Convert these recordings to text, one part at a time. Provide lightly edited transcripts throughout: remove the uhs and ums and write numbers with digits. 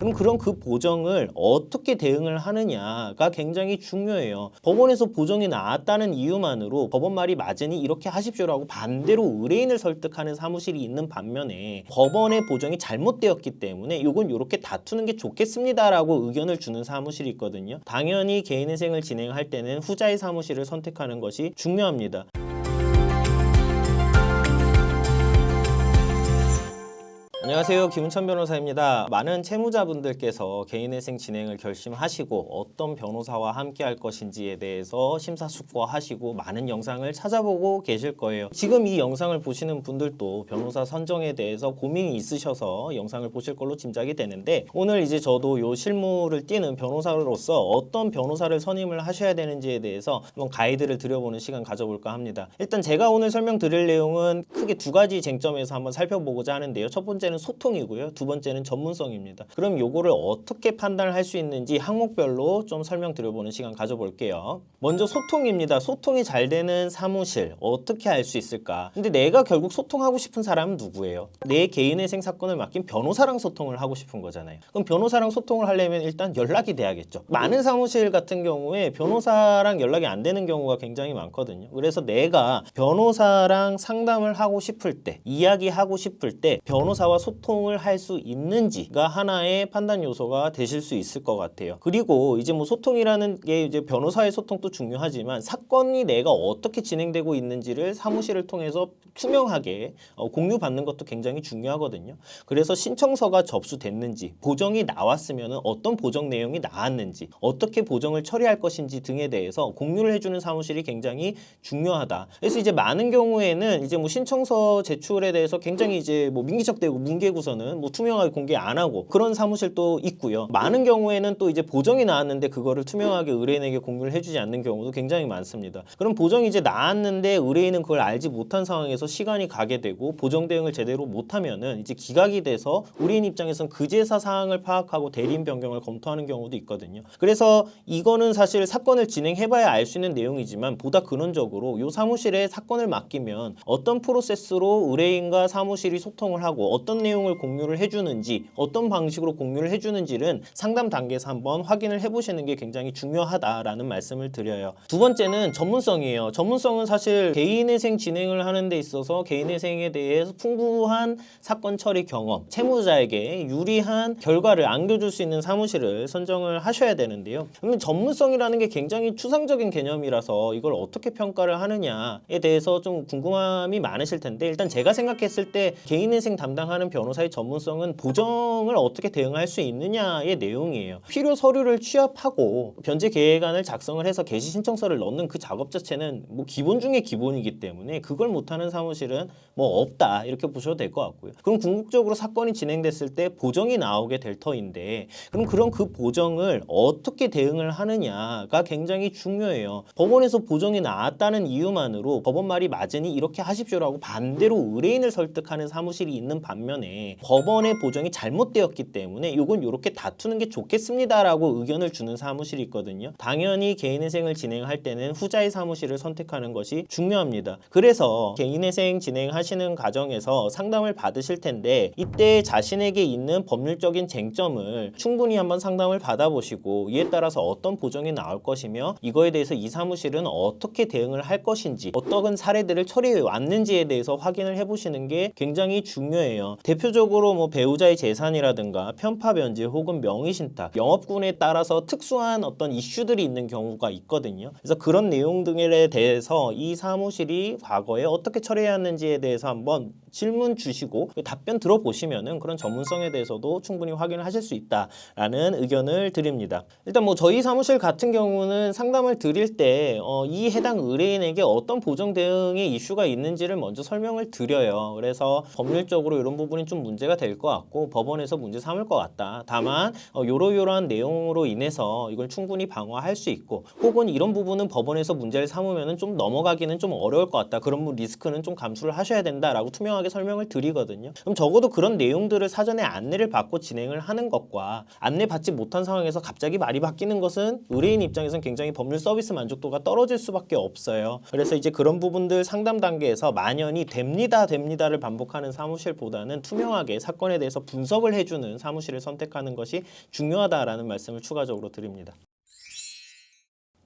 그럼 그런 그 보정을 어떻게 대응을 하느냐가 굉장히 중요해요. 법원에서 보정이 나왔다는 이유만으로 법원 말이 맞으니 이렇게 하십시오라고 반대로 의뢰인을 설득하는 사무실이 있는 반면에 법원의 보정이 잘못되었기 때문에 이건 이렇게 다투는 게 좋겠습니다라고 의견을 주는 사무실이 있거든요. 당연히 개인회생을 진행할 때는 후자의 사무실을 선택하는 것이 중요합니다. 안녕하세요. 김은천 변호사입니다. 많은 채무자분들께서 개인회생 진행을 결심하시고 어떤 변호사와 함께 할 것인지에 대해서 심사숙고하시고 많은 영상을 찾아보고 계실 거예요. 지금 이 영상을 보시는 분들도 변호사 선정에 대해서 고민이 있으셔서 영상을 보실 걸로 짐작이 되는데, 오늘 이제 저도 이 실무를 띠는 변호사로서 어떤 변호사를 선임을 하셔야 되는지에 대해서 한번 가이드를 드려보는 시간 가져볼까 합니다. 일단 제가 오늘 설명드릴 내용은 크게 두 가지 쟁점에서 한번 살펴보고자 하는데요. 첫 번째는 소통이고요. 두 번째는 전문성입니다. 그럼 요거를 어떻게 판단을 할 수 있는지 항목별로 좀 설명드려보는 시간 가져볼게요. 먼저 소통입니다. 소통이 잘 되는 사무실 어떻게 알 수 있을까? 근데 내가 결국 소통하고 싶은 사람은 누구예요? 내 개인회생 사건을 맡긴 변호사랑 소통을 하고 싶은 거잖아요. 그럼 변호사랑 소통을 하려면 일단 연락이 돼야겠죠. 많은 사무실 같은 경우에 변호사랑 연락이 안 되는 경우가 굉장히 많거든요. 그래서 내가 변호사랑 상담을 하고 싶을 때, 이야기하고 싶을 때 변호사와 소통을 할 수 있는지가 하나의 판단 요소가 되실 수 있을 것 같아요. 그리고 이제 뭐 소통이라는 게 이제 변호사의 소통도 중요하지만 사건이 내가 어떻게 진행되고 있는지를 사무실을 통해서 투명하게 공유받는 것도 굉장히 중요하거든요. 그래서 신청서가 접수됐는지, 보정이 나왔으면 어떤 보정 내용이 나왔는지, 어떻게 보정을 처리할 것인지 등에 대해서 공유를 해주는 사무실이 굉장히 중요하다. 그래서 이제 많은 경우에는 이제 뭐 신청서 제출에 대해서 굉장히 이제 뭐 민기적대고 문개구서는 뭐 투명하게 공개 안 하고 그런 사무실도 있고요. 많은 경우에는 또 이제 보정이 나왔는데 그거를 투명하게 의뢰인에게 공유를 해주지 않는 경우도 굉장히 많습니다. 그럼 보정이 이제 나왔는데 의뢰인은 그걸 알지 못한 상황에서 시간이 가게 되고 보정 대응을 제대로 못하면은 이제 기각이 돼서 의뢰인 입장에서는 그제서 사항을 파악하고 대리인 변경을 검토하는 경우도 있거든요. 그래서 이거는 사실 사건을 진행해봐야 알 수 있는 내용이지만 보다 근원적으로 이 사무실에 사건을 맡기면 어떤 프로세스로 의뢰인과 사무실이 소통을 하고 어떤 내용을 공유를 해주는지, 어떤 방식으로 공유를 해주는지는 상담 단계에서 한번 확인을 해보시는 게 굉장히 중요하다라는 말씀을 드려요. 두 번째는 전문성이에요. 전문성은 사실 개인회생 진행을 하는 데 있어서 개인회생에 대해서 풍부한 사건 처리 경험, 채무자에게 유리한 결과를 안겨줄 수 있는 사무실을 선정을 하셔야 되는데요. 그러면 전문성이라는 게 굉장히 추상적인 개념이라서 이걸 어떻게 평가를 하느냐에 대해서 좀 궁금함이 많으실 텐데, 일단 제가 생각했을 때 개인회생 담당하는 변호사의 전문성은 보정을 어떻게 대응할 수 있느냐의 내용이에요. 필요 서류를 취합하고 변제 계획안을 작성을 해서 개시 신청서를 넣는 그 작업 자체는 뭐 기본 중에 기본이기 때문에 그걸 못하는 사무실은 뭐 없다 이렇게 보셔도 될 것 같고요. 그럼 궁극적으로 사건이 진행됐을 때 보정이 나오게 될 터인데, 그럼 그런 그 보정을 어떻게 대응을 하느냐가 굉장히 중요해요. 법원에서 보정이 나왔다는 이유만으로 법원 말이 맞으니 이렇게 하십시오라고 반대로 의뢰인을 설득하는 사무실이 있는 반면에 법원의 보정이 잘못되었기 때문에 이건 이렇게 다투는 게 좋겠습니다라고 의견을 주는 사무실이 있거든요. 당연히 개인회생을 진행할 때는 후자의 사무실을 선택하는 것이 중요합니다. 그래서 개인회생 진행하시는 과정에서 상담을 받으실 텐데, 이때 자신에게 있는 법률적인 쟁점을 충분히 한번 상담을 받아보시고 이에 따라서 어떤 보정이 나올 것이며 이거에 대해서 이 사무실은 어떻게 대응을 할 것인지, 어떤 사례들을 처리해 왔는지에 대해서 확인을 해보시는 게 굉장히 중요해요. 대표적으로 뭐 배우자의 재산이라든가 편파 변제 혹은 명의신탁, 영업군에 따라서 특수한 어떤 이슈들이 있는 경우가 있거든요. 그래서 그런 내용 등에 대해서 이 사무실이 과거에 어떻게 처리했는지에 대해서 한번 질문 주시고 답변 들어보시면은 그런 전문성에 대해서도 충분히 확인을 하실 수 있다라는 의견을 드립니다. 일단 뭐 저희 사무실 같은 경우는 상담을 드릴 때 이 해당 의뢰인에게 어떤 보정 대응의 이슈가 있는지를 먼저 설명을 드려요. 그래서 법률적으로 이런 부분이 좀 문제가 될 것 같고 법원에서 문제 삼을 것 같다. 다만 요러요러한 내용으로 인해서 이걸 충분히 방어할 수 있고, 혹은 이런 부분은 법원에서 문제를 삼으면 좀 넘어가기는 좀 어려울 것 같다. 그런 리스크는 좀 감수를 하셔야 된다라고 투명하게 설명을 드리거든요. 그럼 적어도 그런 내용들을 사전에 안내를 받고 진행을 하는 것과 안내받지 못한 상황에서 갑자기 말이 바뀌는 것은 의뢰인 입장에서는 굉장히 법률 서비스 만족도가 떨어질 수밖에 없어요. 그래서 이제 그런 부분들 상담 단계에서 만연히 됩니다를 반복하는 사무실보다는 투명하게 사건에 대해서 분석을 해주는 사무실을 선택하는 것이 중요하다라는 말씀을 추가적으로 드립니다.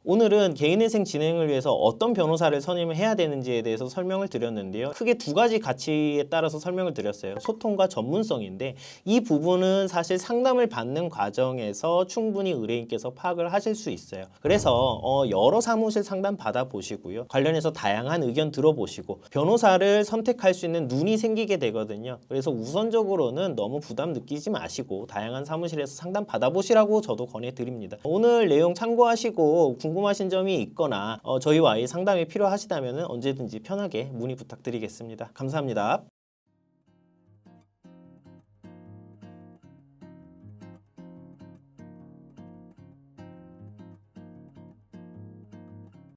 오늘은 개인회생 진행을 위해서 어떤 변호사를 선임을 해야 되는지에 대해서 설명을 드렸는데요. 크게 두 가지 가치에 따라서 설명을 드렸어요. 소통과 전문성인데 이 부분은 사실 상담을 받는 과정에서 충분히 의뢰인께서 파악을 하실 수 있어요. 그래서 여러 사무실 상담 받아보시고요. 관련해서 다양한 의견 들어보시고 변호사를 선택할 수 있는 눈이 생기게 되거든요. 그래서 우선적으로는 너무 부담 느끼지 마시고 다양한 사무실에서 상담 받아보시라고 저도 권해드립니다. 오늘 내용 참고하시고 궁금하신 점이 있거나 저희와의 상담이 필요하시다면 언제든지 편하게 문의 부탁드리겠습니다. 감사합니다.